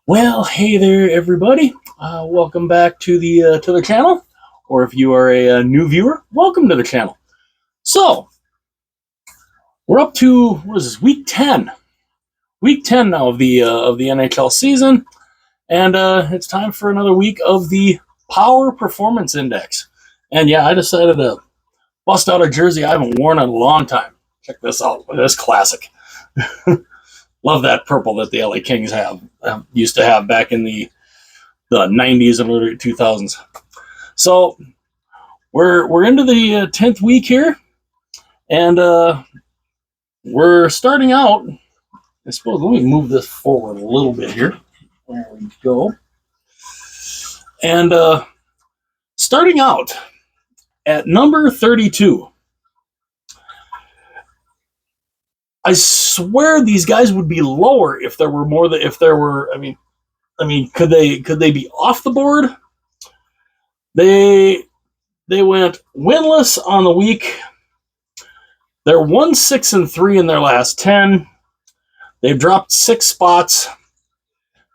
Well, hey there, everybody. Welcome back to the channel, or if you are a new viewer, welcome to the channel. So we're up to what is this? Week 10. Week 10 now of the NHL season, and it's time for another week of the Power Performance Index. And yeah, I decided to bust out a jersey I haven't worn in a long time. Check this out. Look at this classic. Love that purple that the LA Kings used to have back in the 90s and early 2000s. So we're into the 10th week here, and we're starting out. I suppose let me move this forward a little bit here. There we go. And starting out at number 32. I swear these guys would be lower if there were more. I mean, could they be off the board? They went winless on the week. They're 1-6-3 in their last 10. They've dropped 6 spots,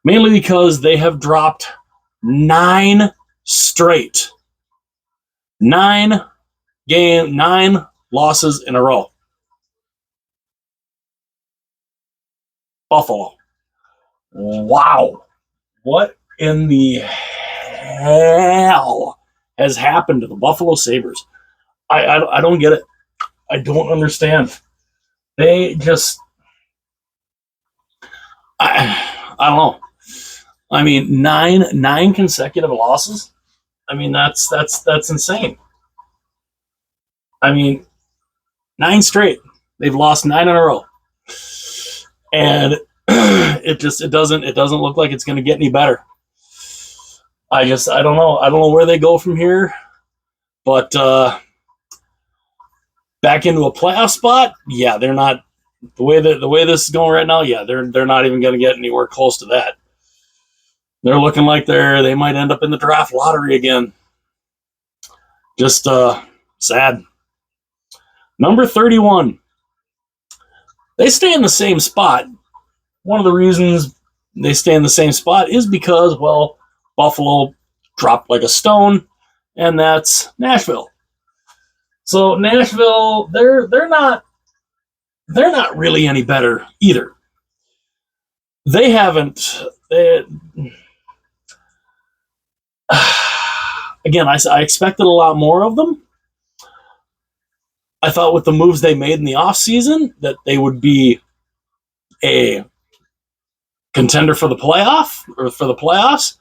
mainly because they have dropped 9 straight. 9 losses in a row. Buffalo. Wow. What in the hell has happened to the Buffalo Sabres? I don't get it. I don't understand. They just I don't know. I mean, nine consecutive losses. I mean, that's insane. I mean, 9 straight. They've lost 9 in a row. And it doesn't look like it's going to get any better. I don't know. I don't know where they go from here, but back into a playoff spot, yeah, they're not. The way this is going right now, yeah, they're not even going to get anywhere close to that. They're looking like they might end up in the draft lottery again. Just sad. Number 31. They stay in the same spot. One of the reasons they stay in the same spot is because, well, Buffalo dropped like a stone, and that's Nashville. So Nashville, they're not really any better either. They haven't. Again, I expected a lot more of them. I thought with the moves they made in the offseason that they would be a contender for the playoffs.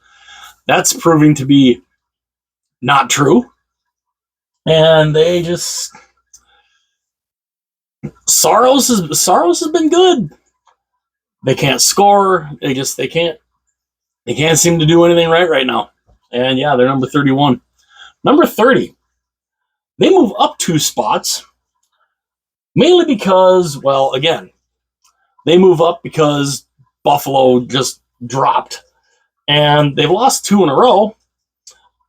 That's proving to be not true. And they just Saros has been good. They can't score. They can't seem to do anything right now. And yeah, they're number 31. Number 30. They move up 2 spots. Mainly because, well, again, they move up because Buffalo just dropped. And they've lost 2 in a row.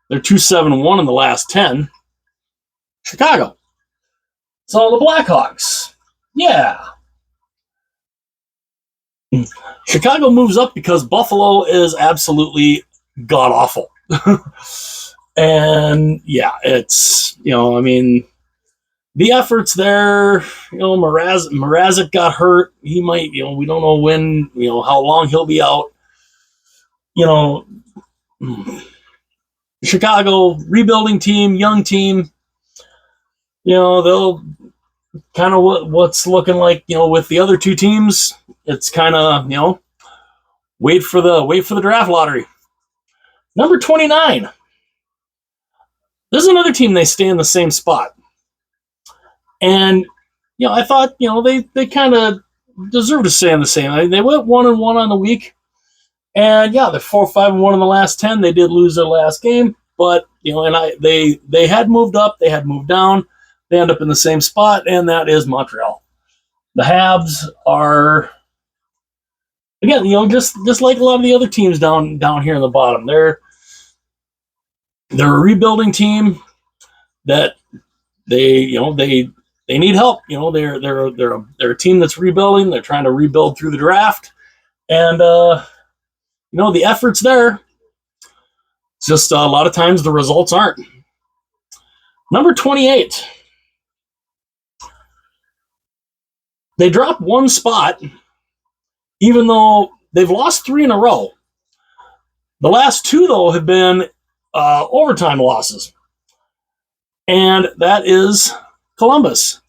They're 2-7-1 in the last 10. Chicago. So the Blackhawks. Yeah. Chicago moves up because Buffalo is absolutely god-awful. And, yeah, it's, I mean, the effort's there. Mrazek got hurt. He might, we don't know when, how long he'll be out. Chicago, rebuilding team, young team. They'll kind of what's looking like, with the other 2 teams. It's kind of, wait for the draft lottery. Number 29. This is another team. They stay in the same spot. And, I thought, they kind of deserve to stay in the same. I mean, they went 1-1 on the week. And, yeah, they're 4-5-1 in the last 10. They did lose their last game. But, they had moved up. They had moved down. They end up in the same spot, and that is Montreal. The Habs are, again, just like a lot of the other teams down here in the bottom. They're a rebuilding team that they need help. They're a team that's rebuilding. They're trying to rebuild through the draft, and the effort's there. It's just a lot of times the results aren't. Number 28. They dropped one spot, even though they've lost 3 in a row. The last 2, though, have been overtime losses. And that is Columbus.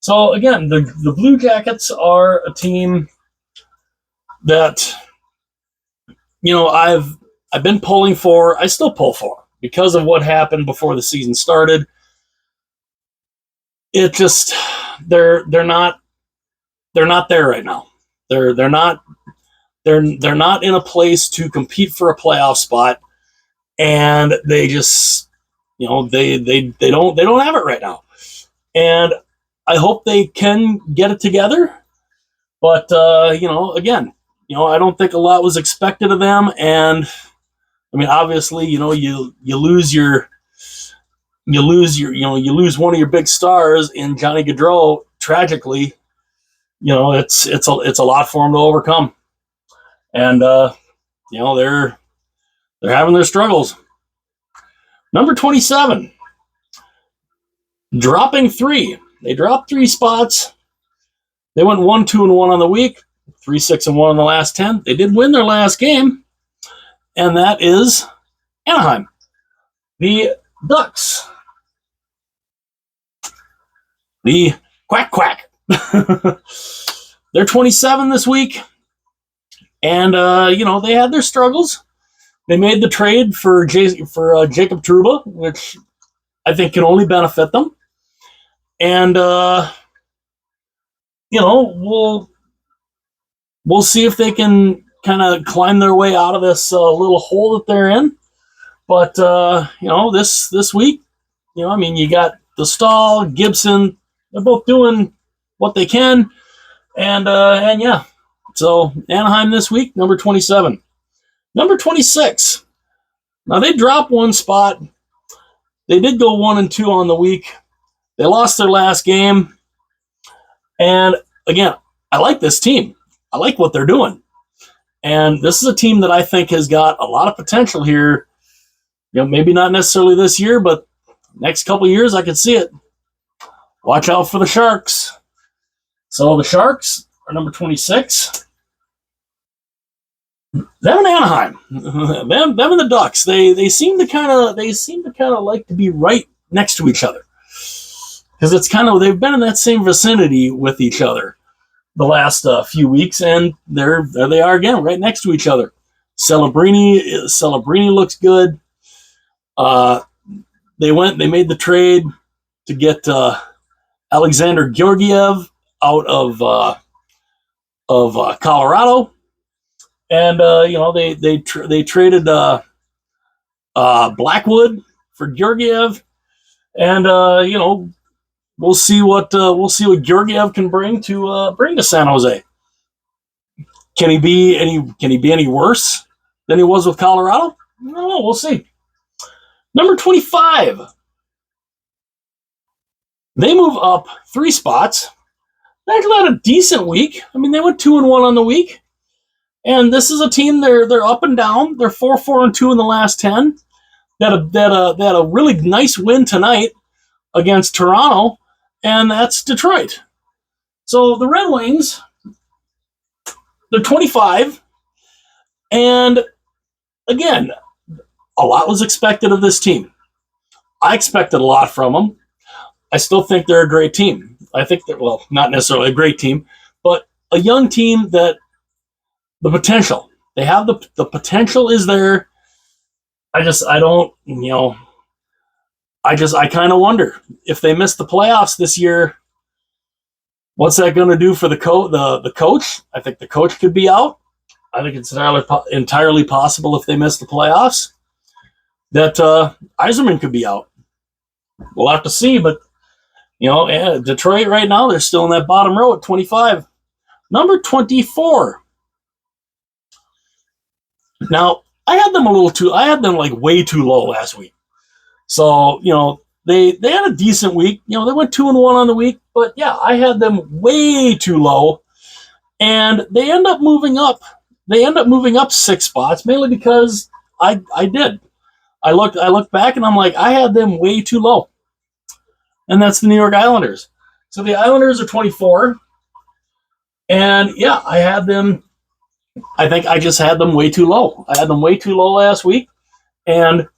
So, again, the Blue Jackets are a team that, I've been pulling for. I still pull for because of what happened before the season started. It just they're not there right now. They're not in a place to compete for a playoff spot, and they just they don't have it right now. And I hope they can get it together. But again, I don't think a lot was expected of them, and I mean, obviously, you lose one of your big stars in Johnny Gaudreau tragically. It's a lot for them to overcome, and they're having their struggles. Number 27, dropping 3. They dropped 3 spots. They went 1-2-1 on the week, 3-6-1 on the last 10. They did win their last game, and that is Anaheim. The Ducks. The quack. They're 27 this week, and they had their struggles. They made the trade for Jacob Trouba, which I think can only benefit them. And we'll see if they can kind of climb their way out of this little hole that they're in. But this week, you got the Stahl, Gibson. They're both doing what they can, and yeah. So Anaheim this week, number 27. Number 26. Now they dropped 1 spot. They did go 1-2 on the week. They lost their last game, and again, I like this team. I like what they're doing, and this is a team that I think has got a lot of potential here. Maybe not necessarily this year, but next couple of years I could see it. Watch out for the Sharks. So the Sharks are number 26. Them and Anaheim, them and the Ducks. They seem to kind of like to be right next to each other, because they've been in that same vicinity with each other the last few weeks, and there they are again, right next to each other. Celebrini looks good. They made the trade to get Alexander Georgiev out of Colorado, and they traded Blackwood for Georgiev, and we'll see what Georgiev can bring to San Jose. Can he be any worse than he was with Colorado? No, we'll see. Number 25. They move up 3 spots. They actually had a decent week. I mean, they went 2-1 on the week. And this is a team, they're up and down. They're 4-4-2 in the last 10. They had a really nice win tonight against Toronto, and that's Detroit. So the Red Wings, they're 25. And again, a lot was expected of this team. I expected a lot from them. I still think they're a great team. I think they're, well, not necessarily a great team, but a young team that the potential. They have the potential is there. I kind of wonder if they miss the playoffs this year, what's that going to do for the coach? I think the coach could be out. I think it's entirely possible if they miss the playoffs that Yzerman could be out. We'll have to see, but Detroit right now, they're still in that bottom row at 25. Number 24. Now, I had them like way too low last week. So, they had a decent week. They went 2-1 on the week, but yeah, I had them way too low. And they end up moving up they end up moving up 6 spots, mainly because I did. I looked back and I'm like, I had them way too low. And that's the New York Islanders. So the Islanders are 24. And yeah, I think I just had them way too low. I had them way too low last week. And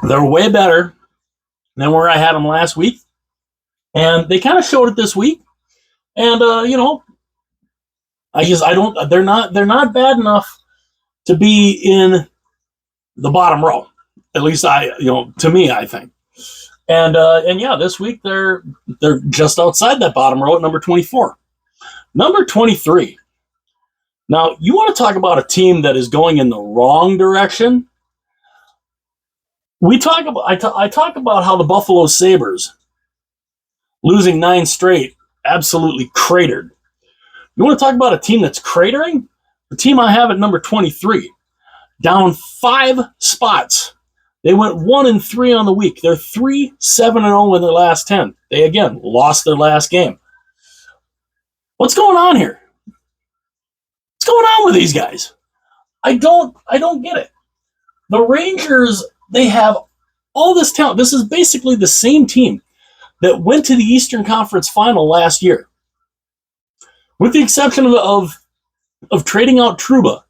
they're way better than where I had them last week. And they kind of showed it this week. And they're not bad enough to be in the bottom row. At least to me, I think. And yeah, this week they're just outside that bottom row at number 24. Number 23. Now, you want to talk about a team that is going in the wrong direction? I talk about how the Buffalo Sabres, losing 9 straight, absolutely cratered. You want to talk about a team that's cratering? The team I have at number 23, down 5 spots. They went 1-3 on the week. They're 3-7-0 in their last 10. They again lost their last game. What's going on here? What's going on with these guys? I don't get it. The Rangers, they have all this talent. This is basically the same team that went to the Eastern Conference Final last year, with the exception of trading out Trouba.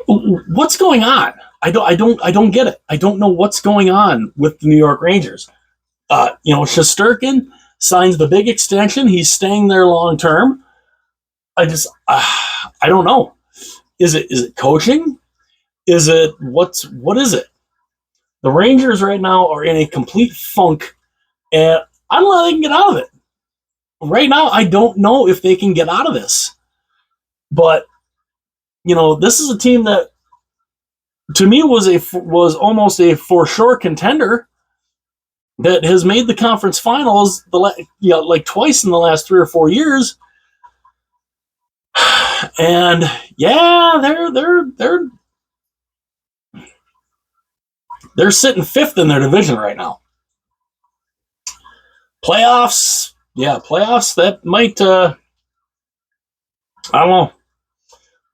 What's going on? I don't get it. I don't know what's going on with the New York Rangers. Shesterkin signs the big extension. He's staying there long term. I don't know. Is it coaching? What is it? The Rangers right now are in a complete funk, and I don't know how they can get out of it. Right now, I don't know if they can get out of this. But this is a team that, to me, was almost a for sure contender that has made the conference finals like twice in the last 3 or 4 years. And yeah, they're sitting 5th in their division right now. Playoffs, that might I don't know.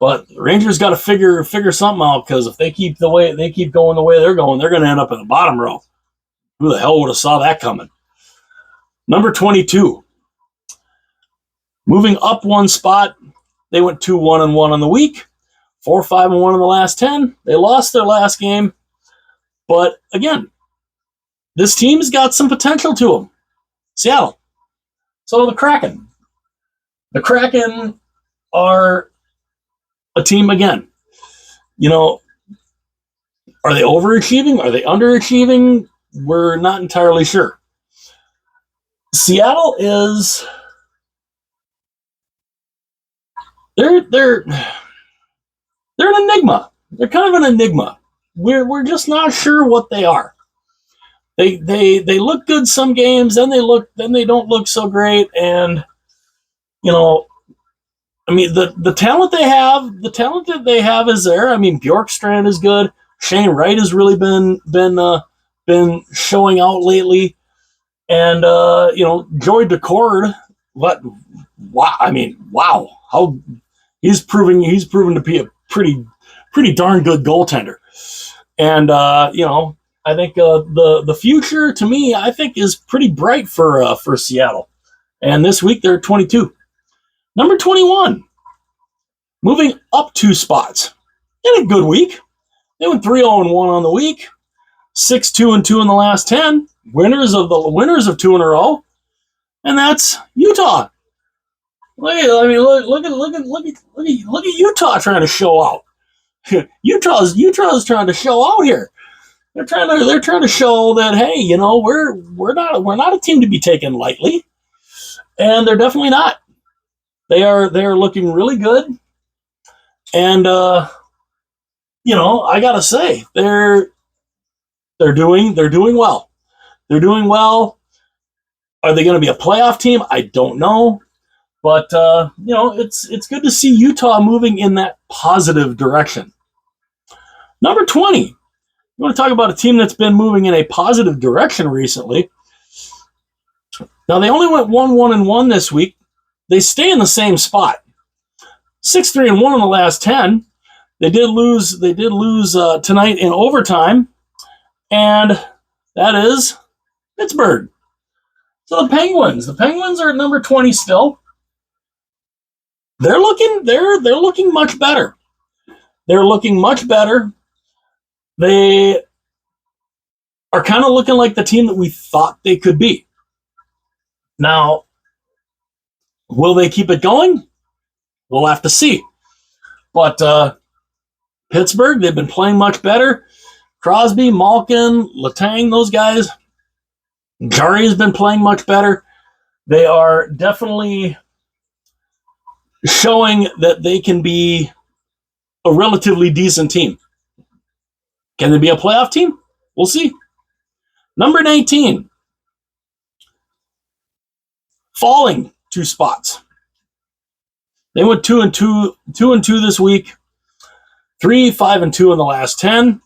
But the Rangers got to figure something out, because if they keep going the way they're going, they're going to end up in the bottom row. Who the hell would have saw that coming? Number 22. Moving up 1 spot, they went 2-1-1 on the week, 4-5-1 in the last 10. They lost their last game, but again, this team's got some potential to them. Seattle. So the Kraken. The Kraken are a team again. Are they overachieving? Are they underachieving? We're not entirely sure. Seattle is they're an enigma. They're kind of an enigma. We're just not sure what they are. They look good some games, then they don't look so great, and the talent that they have is there. I mean, Bjorkstrand is good. Shane Wright has really been showing out lately, and Joey Decord. Wow! How he's proven to be a pretty darn good goaltender, and I think the future, to me, I think, is pretty bright for Seattle. And this week they're 22. Number 21, moving up 2 spots. In a good week. They went 3-0-1 on the week, 6-2-2 in the last 10. Winners of 2 in a row, and that's Utah. Look at Utah trying to show out. Utah's trying to show out here. They're trying to show that, hey, we're not a team to be taken lightly, and they're definitely not. They're looking really good, and I gotta say they're doing well. They're doing well. Are they going to be a playoff team? I don't know, but it's good to see Utah moving in that positive direction. Number 20. You want to talk about a team that's been moving in a positive direction recently. Now, they only went 1-1-1 this week, they stay in the same spot. 6-3-1 in the last 10. They did lose tonight in overtime, and that is Pittsburgh. So the Penguins are at number 20 still. They're looking much better. They're looking much better. They are kind of looking like the team that we thought they could be. Now, will they keep it going? We'll have to see. But Pittsburgh, they've been playing much better. Crosby, Malkin, Letang, those guys. Jari has been playing much better. They are definitely showing that they can be a relatively decent team. Can they be a playoff team? We'll see. Number 19, falling 2 spots. They went 2-2 this week. 3-5-2 in the last 10.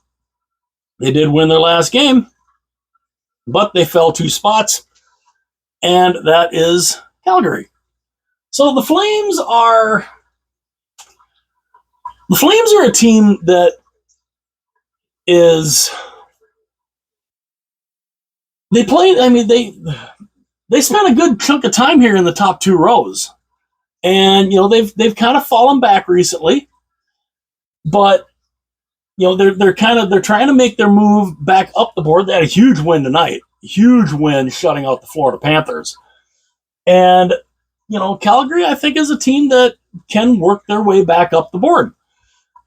They did win their last game, but they fell 2 spots, and that is Calgary. So the Flames are a team that is they played. I mean, they spent a good chunk of time here in the top 2 rows, and they've kind of fallen back recently, but they're trying to make their move back up the board. They had a huge win tonight, huge win shutting out the Florida Panthers, and Calgary I think is a team that can work their way back up the board.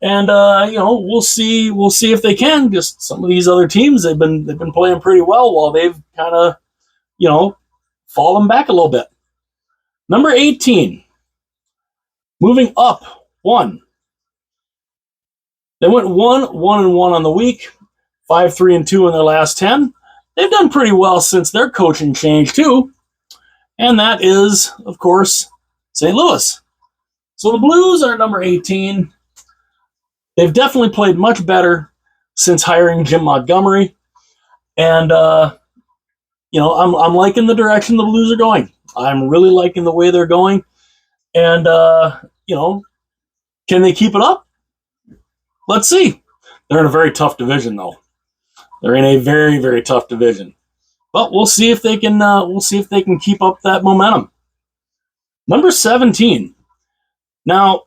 And we'll see if they can. Just some of these other teams, they've been playing pretty well while they've kind of fallen back a little bit. Number 18, moving up 1. They went 1-1-1 on the week, 5-3-2 in their last 10. They've done pretty well since their coaching change too, and that is of course St. Louis. So the Blues are number 18. They've definitely played much better since hiring Jim Montgomery, and I'm liking the direction the Blues are going. I'm really liking the way they're going, and can they keep it up? Let's see. They're in a very tough division, though. They're in a very, very tough division, but we'll see if they can. We'll see if they can keep up that momentum. Number 17. Now,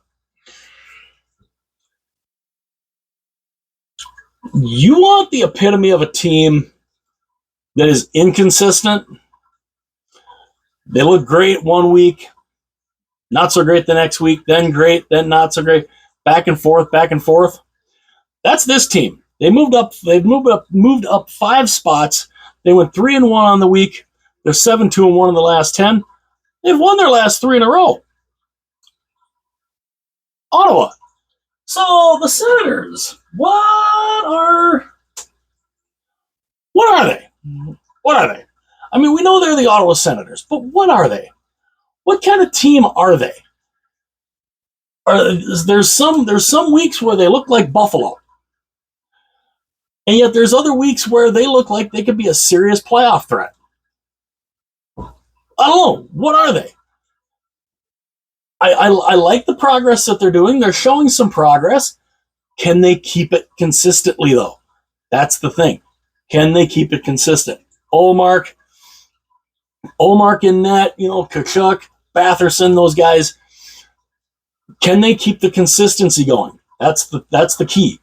you want the epitome of a team that is inconsistent. They look great one week, not so great the next week, then great, then not so great, back and forth, back and forth. That's this team. They moved up. They've moved up 5 spots. They went 3-1 on the week. They're 7-2-1 in the last 10. They've won their last 3 in a row. Ottawa. So the Senators, what are they? What are they? I mean, we know they're the Ottawa Senators, but what are they? What kind of team are they? There's some weeks where they look like Buffalo, and yet there's other weeks where they look like they could be a serious playoff threat. I don't know. What are they? I like the progress that they're doing. They're showing some progress. Can they keep it consistently, though? That's the thing. Can they keep it consistent? Ullmark in net, Kachuk, Batherson, those guys. Can they keep the consistency going? That's the key.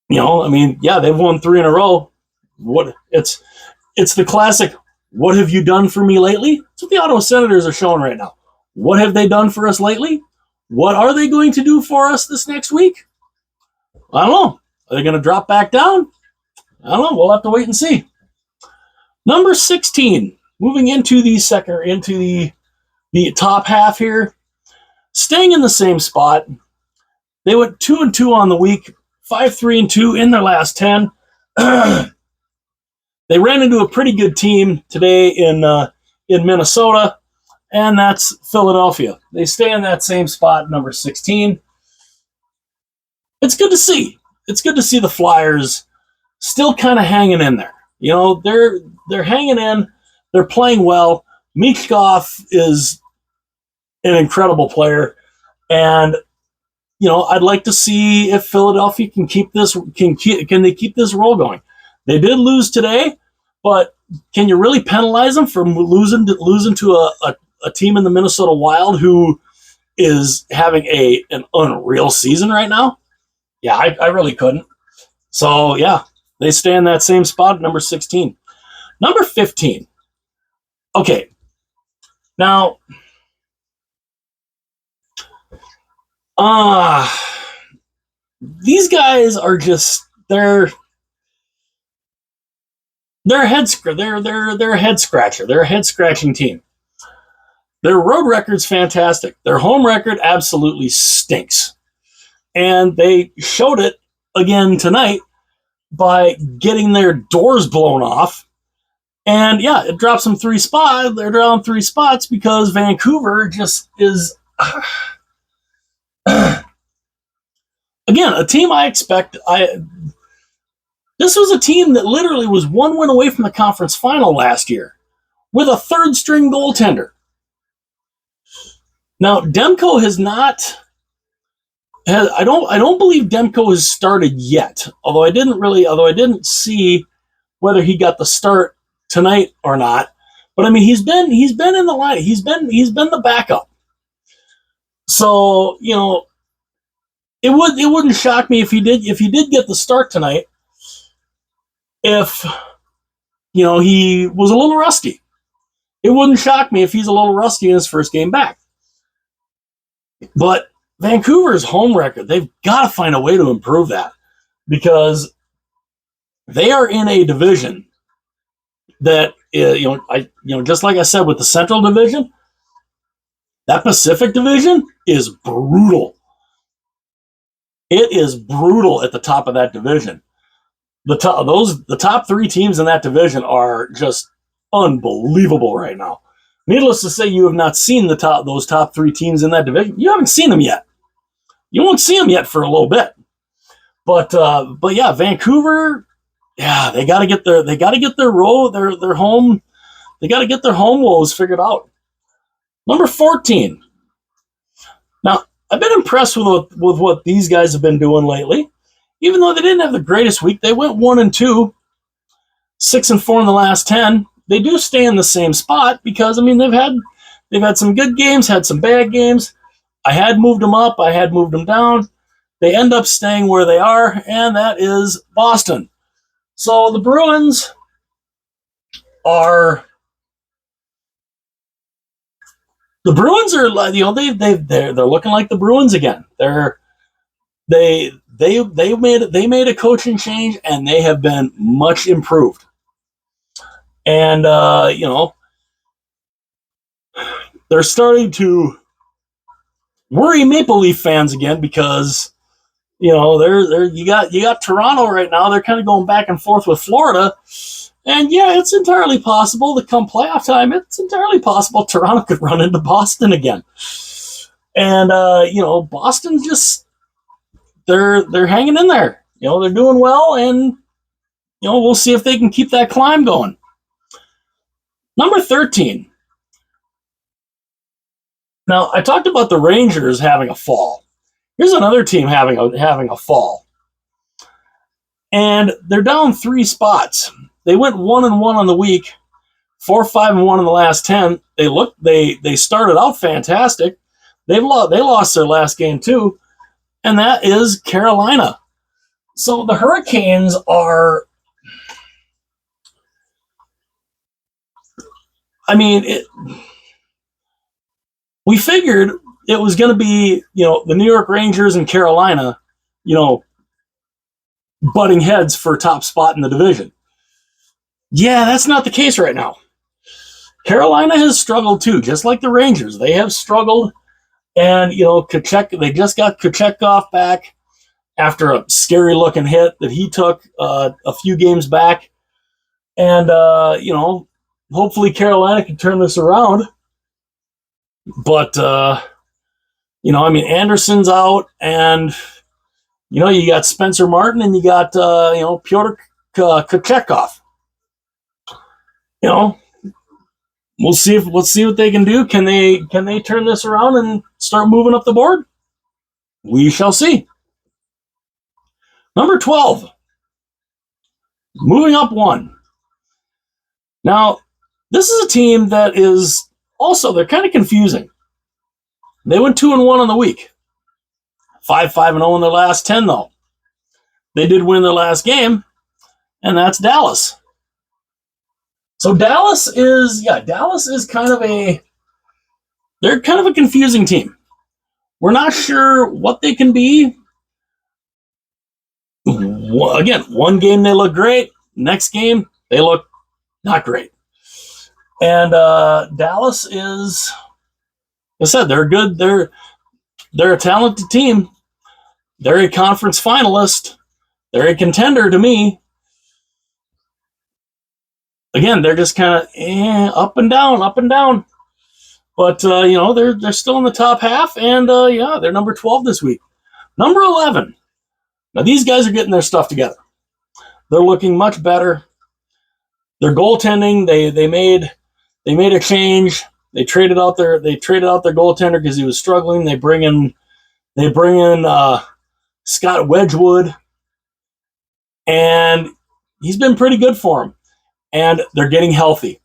They've won 3 in a row. It's the classic, what have you done for me lately? That's what the Ottawa Senators are showing right now. What have they done for us lately? What are they going to do for us this next week? I don't know. Are they going to drop back down? I don't know. We'll have to wait and see. Number 16, moving into the top half here, staying in the same spot. They went 2-2 on the week, 5-3-2 in their last 10. They ran into a pretty good team today in Minnesota, and that's Philadelphia. They stay in that same spot, number 16. It's good to see. It's good to see the Flyers still kind of hanging in there. They're hanging in. They're playing well, Michkov is an incredible player, and I'd like to see if Philadelphia can keep this can they keep this roll going. They did lose today, but can you really penalize them for losing to a team in the Minnesota Wild who is having an unreal season right now? Yeah, I really couldn't. So yeah, they stay in that same spot at number 16. Number 15. Okay. Now, these guys are just they're a head scratcher. They're a head scratching team. Their road record's fantastic. Their home record absolutely stinks. And they showed it again tonight by getting their doors blown off. And yeah, it drops them 3 spots. They're down 3 spots because Vancouver just is again a team I expect. This was a team that literally was 1 win away from the conference final last year with a 3rd string goaltender. Now Demko has not. I don't believe Demko has started yet. Although I didn't see whether he got the start tonight or not. But I mean, he's been in the line. He's been the backup. So it wouldn't shock me if he did get the start tonight. If he was a little rusty, it wouldn't shock me if he's a little rusty in his first game back. But Vancouver's home record, they've got to find a way to improve that because they are in a division that just like I said with the Central Division, that Pacific Division is brutal. It is brutal at the top of that division. The top 3 teams in that division are just unbelievable right now. Needless to say, you have not seen those top 3 teams in that division. You haven't seen them yet. You won't see them yet for a little bit. But yeah, Vancouver, yeah, they got to get their home. They got to get their home woes figured out. Number 14. Now, I've been impressed with what these guys have been doing lately. Even though they didn't have the greatest week, they went 1-2, 6-4 in the last 10. They do stay in the same spot because I mean they've had some good games, had some bad games. I had moved them up, I had moved them down. They end up staying where they are, and that is Boston. So the Bruins are they're looking like the Bruins again. They made a coaching change and they have been much improved. And they're starting to worry Maple Leaf fans again because you got Toronto right now. They're kind of going back and forth with Florida. And yeah, it's entirely possible that come playoff time, it's entirely possible Toronto could run into Boston again. And Boston just they're hanging in there. They're doing well, and we'll see if they can keep that climb going. Number 13. Now, I talked about the Rangers having a fall. Here's another team having a fall. And they're down 3 spots. They went 1-1 on the week, 4-5-1 in the last 10. They started out fantastic. They lost their last game too, and that is Carolina. So the Hurricanes are. I mean, we figured it was going to be the New York Rangers and Carolina, butting heads for a top spot in the division. Yeah, that's not the case right now. Carolina has struggled too, just like the Rangers. They have struggled, and they just got Kochetkov back after a scary-looking hit that he took a few games back, and hopefully Carolina can turn this around. But Anderson's out, and you got Spencer Martin, and you got Pyotr Kochetkov. let's see what they can do. Can they turn this around and start moving up the board? We shall see. Number 12, moving up one. Now, this is a team that is also, they're kind of confusing. They went 2-1 on the week. 5-5-0 in their last 10, though. They did win their last game, and that's Dallas. So Dallas is kind of they're kind of a confusing team. We're not sure what they can be. Again, one game they look great. Next game, they look not great. And Dallas is, like I said, they're good. They're a talented team. They're a conference finalist. They're a contender to me. Again, they're just kind of up and down, up and down. But they're still in the top half, and they're number 12 this week. Number 11. Now these guys are getting their stuff together. They're looking much better. Their goaltending, they made a change. They traded out their goaltender because he was struggling. They bring in Scott Wedgwood, and he's been pretty good for them. And they're getting healthy.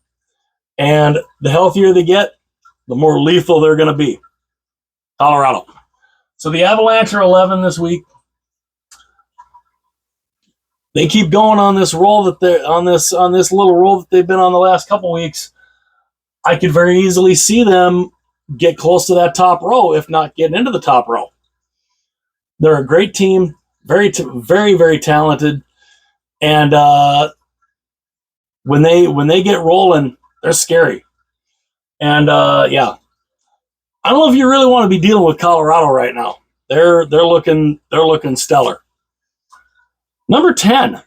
And the healthier they get, the more lethal they're going to be. Colorado. So the Avalanche are 11 this week. They keep going on this roll that they're on this little roll that they've been on the last couple weeks. I could very easily see them get close to that top row, if not getting into the top row. They're a great team, very, very talented, and when they get rolling, they're scary. And I don't know if you really want to be dealing with Colorado right now. They're looking stellar. Number 10,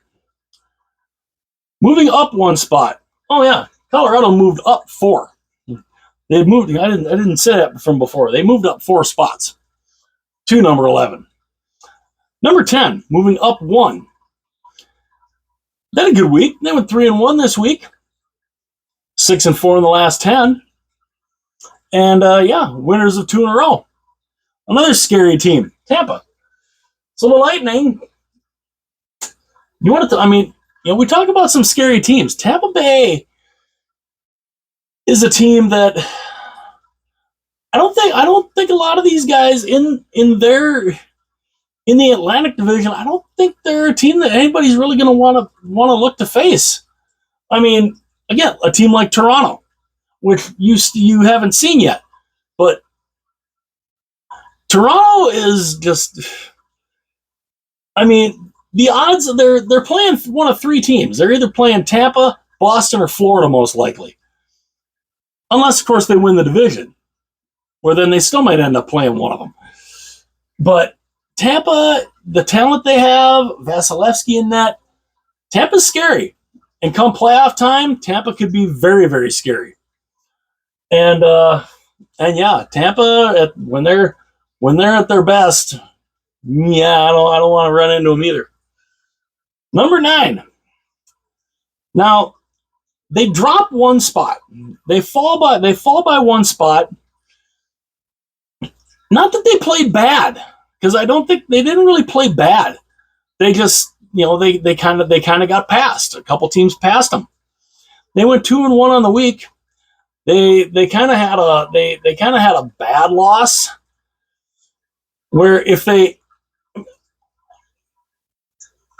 moving up one spot. Oh yeah, Colorado moved up 4. They moved. I didn't say that from before. They moved up 4 spots to number 11. Number 10, moving up 1. They had a good week. They went 3-1 this week. 6-4 in the last 10. And winners of 2 in a row. Another scary team, Tampa. So the Lightning. We talk about some scary teams. Tampa Bay is a team that I don't think a lot of these guys in the Atlantic Division, I don't think they're a team that anybody's really going to want to look to face. I mean, again, a team like Toronto, which you haven't seen yet, but Toronto is just. I mean, the odds they're playing one of 3 teams. They're either playing Tampa, Boston, or Florida, most likely. Unless, of course, they win the division, where then they still might end up playing one of them. But Tampa, the talent they have, Vasilevsky in that, Tampa's scary. And come playoff time, Tampa could be very, very scary. And Tampa when they're at their best, I don't want to run into them either. Number 9. Now, they drop one spot. They fall by one spot. Not that they played bad, because I don't think they didn't really play bad. They just, they kind of got passed. A couple teams passed them. They went 2-1 on the week. They kind of had a bad loss where if they.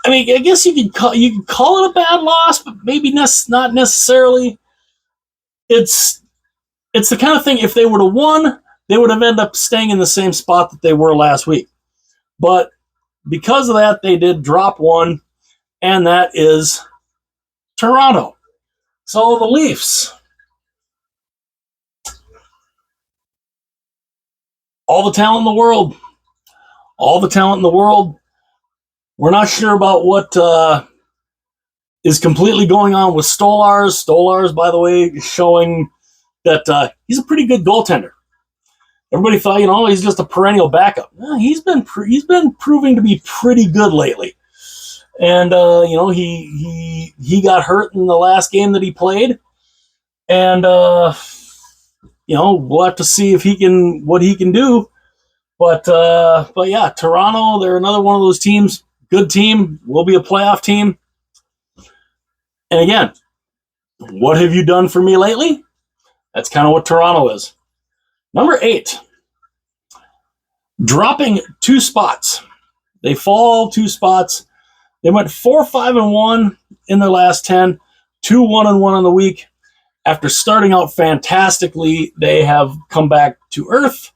I mean, I guess you could call it a bad loss, but maybe not necessarily. It's the kind of thing, if they would have won, they would have ended up staying in the same spot that they were last week. But because of that, they did drop one, and that is Toronto. So the Leafs, all the talent in the world. We're not sure about what is completely going on with Stolarz. Stolarz, by the way, is showing that he's a pretty good goaltender. Everybody thought, he's just a perennial backup. He's been proving to be pretty good lately. And he got hurt in the last game that he played, And we'll have to see if what he can do. But yeah, Toronto, they're another one of those teams. Good team, will be a playoff team. And again, what have you done for me lately? That's kind of what Toronto is. Number 8, dropping 2 spots. They fall 2 spots. They went 4-5-1 in their last 10, 2-1-1 on the week. After starting out fantastically, they have come back to earth,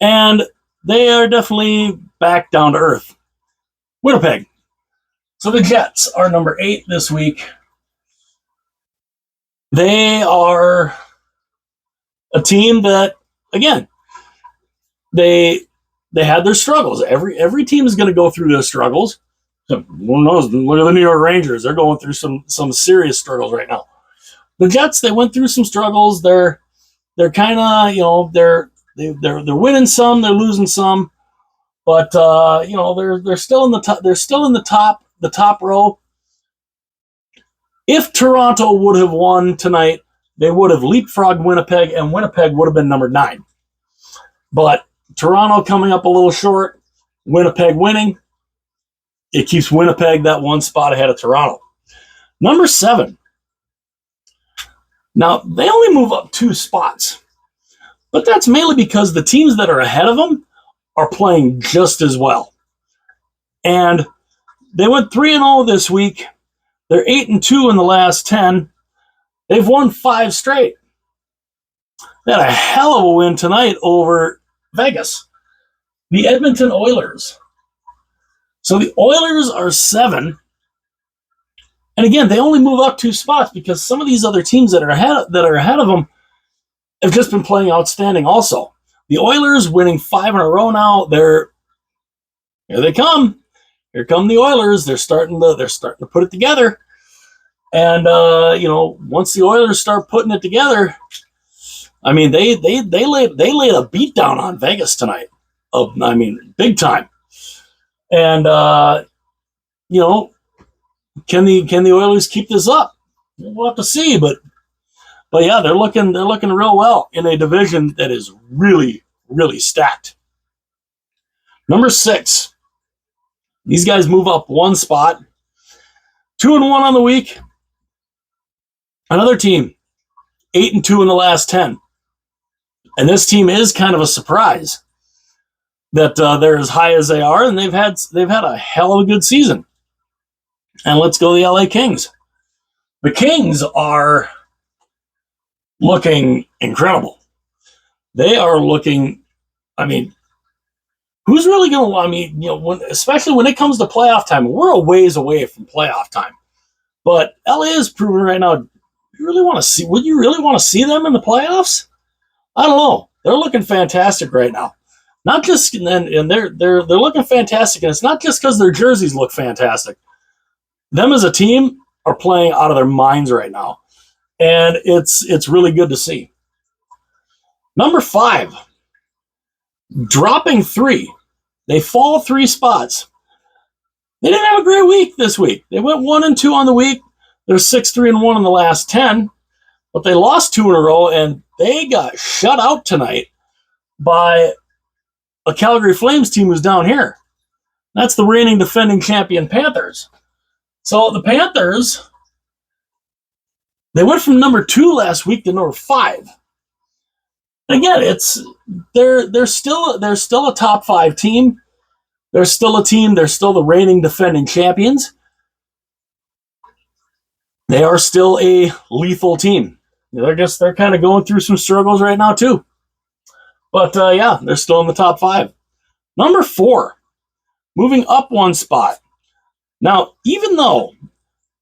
and they are definitely back down to earth. Winnipeg. So the Jets are number 8 this week. They are a team that, again, they had their struggles. Every team is going to go through their struggles. Who knows? Look at the New York Rangers. They're going through some serious struggles right now. The Jets, they went through some struggles. They're kind of, they're winning some, they're losing some, but they're still in the top. They're still in the top row. If Toronto would have won tonight, they would have leapfrogged Winnipeg, and Winnipeg would have been number 9. But Toronto coming up a little short, Winnipeg winning, it keeps Winnipeg that 1 spot ahead of Toronto. Number 7. Now, they only move up 2 spots, but that's mainly because the teams that are ahead of them are playing just as well. And they went 3-0 this week. They're 8-2 in the last 10. They've won 5 straight. They had a hell of a win tonight over Vegas, the Edmonton Oilers. So the Oilers are 7. And again, they only move up 2 spots because some of these other teams that are ahead of them have just been playing outstanding also. The Oilers winning 5 in a row now. Here they come. Here come the Oilers. They're starting to put it together. And once the Oilers start putting it together, I mean they laid a beat down on Vegas tonight. Big time. And can the Oilers keep this up? We'll have to see, but yeah, they're looking real well in a division that is really, really stacked. Number 6. These guys move up 1 spot. 2-1 on the week. Another team, 8-2 in the last 10. And this team is kind of a surprise that they're as high as they are, and they've had a hell of a good season. And let's go to the LA Kings. The Kings are looking incredible. They are looking, who's really going to, especially when it comes to playoff time, we're a ways away from playoff time. But LA is proving right now, would you really want to see them in the playoffs? I don't know. They're looking fantastic right now. Not just, and they're looking fantastic, and it's not just because their jerseys look fantastic. Them as a team are playing out of their minds right now, and it's really good to see. Number 5, dropping 3. They fall 3 spots. They didn't have a great week this week. They went 1-2 on the week. They're 6-3-1 in the last 10, but they lost 2 in a row, and they got shut out tonight by a Calgary Flames team who's down here. That's the reigning defending champion Panthers. So the Panthers, they went from number 2 last week to number 5. And again, they're still a top 5 team. They're still a team. They're still the reigning defending champions. They are still a lethal team. They're kind of going through some struggles right now too. But yeah, they're still in the top 5. Number 4, moving up 1 spot. Now, even though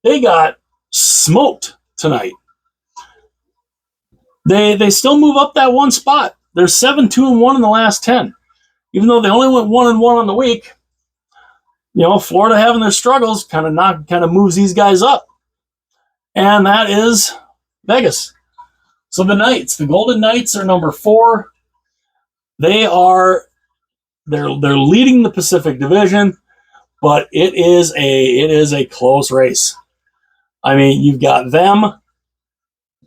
they got smoked tonight, they still move up that 1 spot. They're 7-2-1 in the last 10. Even though they only went 1-1 on the week, Florida having their struggles kind of moves these guys up. And that is Vegas. So the Golden Knights are number 4. They're leading the Pacific Division, but it is a close race. You've got them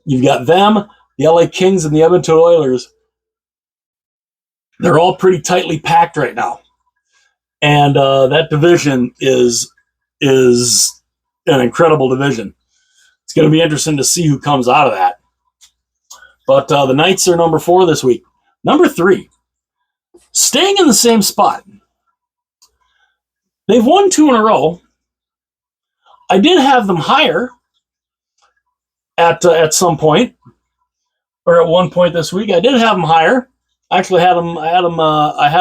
You've got them, the LA Kings, and the Edmonton Oilers. They're all pretty tightly packed right now. And that division is an incredible division. It's going to be interesting to see who comes out of that. But the Knights are number 4 this week. Number 3, staying in the same spot. They've won 2 in a row. I did have them higher at some point, or at one point this week. I did have them higher. Actually, I had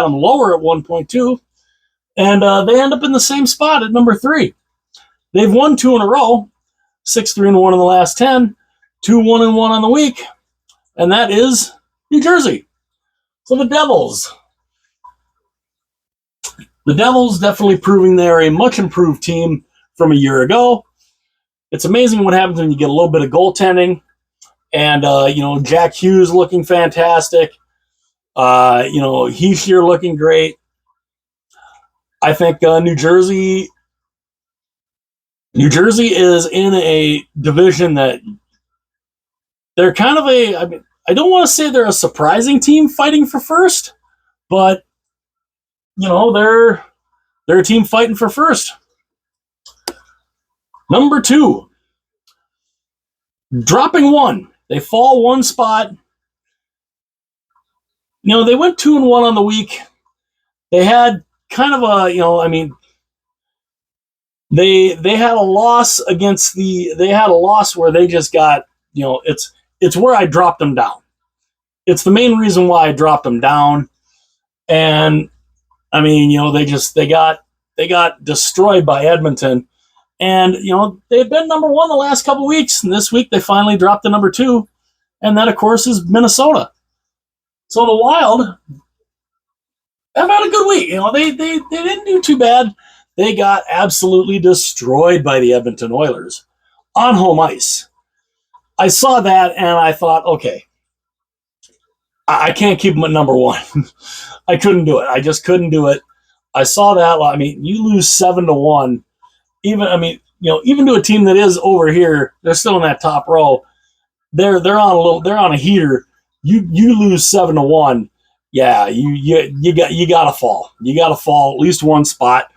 them lower at one point too, and they end up in the same spot at number 3. They've won 2 in a row, 6-3-1 in the last 10, 2-1-1 on the week, and that is New Jersey. So the Devils definitely proving they're a much improved team from a year ago. It's amazing what happens when you get a little bit of goaltending, and Jack Hughes looking fantastic. He's here looking great. I think New Jersey is in a division that they're kind of I don't want to say they're a surprising team fighting for first, but they're a team fighting for first. Number 2, dropping 1. They fall 1 spot. They went 2-1 on the week. They had kind of they had a loss where they just got, it's where I dropped them down. It's the main reason why I dropped them down. And they got destroyed by Edmonton. And they've been number 1 the last couple weeks, and this week they finally dropped to number 2, and that of course is Minnesota. So the Wild have had a good week. They didn't do too bad. They got absolutely destroyed by the Edmonton Oilers on home ice. I saw that and I thought, okay, I can't keep them at number 1. I couldn't do it. I just couldn't do it. I saw that. You lose 7-1. Even to a team that is over here, they're still in that top row. They're on a heater. You lose 7-1. Yeah, you gotta fall. You gotta fall at least 1 spot,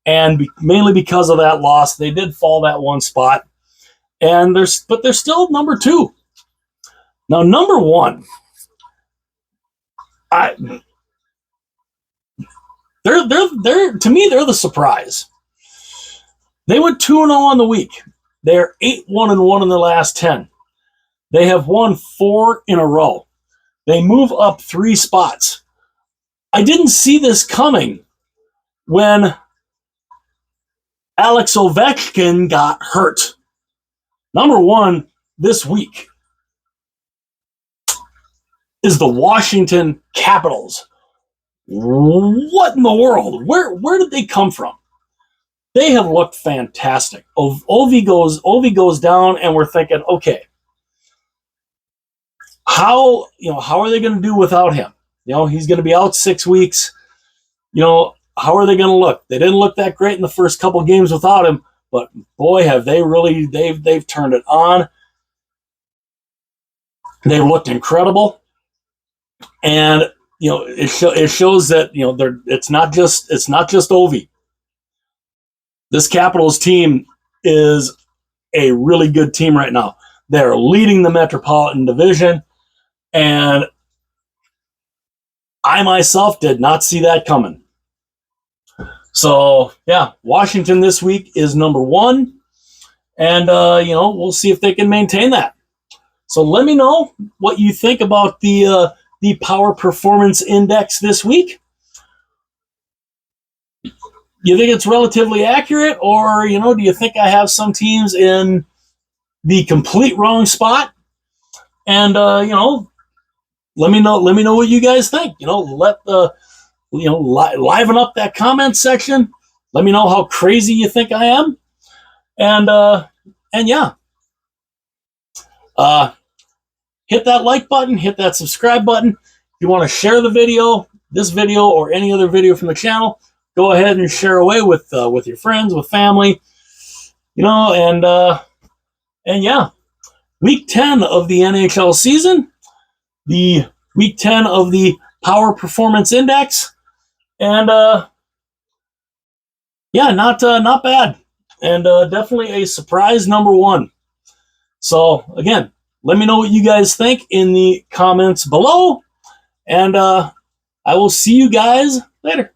and mainly because of that loss, they did fall that 1 spot. And they're still number 2. Now number 1, they're to me they're the surprise. They went 2-0 on the week. They're 8-1-1 in their last 10. They have won 4 in a row. They move up 3 spots. I didn't see this coming when Alex Ovechkin got hurt. Number 1 this week is the Washington Capitals. What in the world? Where did they come from? They have looked fantastic. Ovi goes down, and we're thinking, okay, how are they going to do without him? He's going to be out 6 weeks. How are they going to look? They didn't look that great in the first couple games without him, but boy, have they really they've turned it on. They've looked incredible, and it shows that it's not just Ovi. This Capitals team is a really good team right now. They're leading the Metropolitan Division, and I myself did not see that coming. So, yeah, Washington this week is number 1, and, we'll see if they can maintain that. So let me know what you think about the Power Performance Index this week. You think it's relatively accurate, or, do you think I have some teams in the complete wrong spot? And, let me know what you guys think. Liven up that comment section. Let me know how crazy you think I am. And yeah. Hit that like button, hit that subscribe button. If you want to share this video or any other video from the channel, go ahead and share away with your friends, with family, and yeah. week 10 of the NHL season, the week 10 of the Power Performance Index, and yeah, not bad, and definitely a surprise number one. So again, let me know what you guys think in the comments below, and I will see you guys later.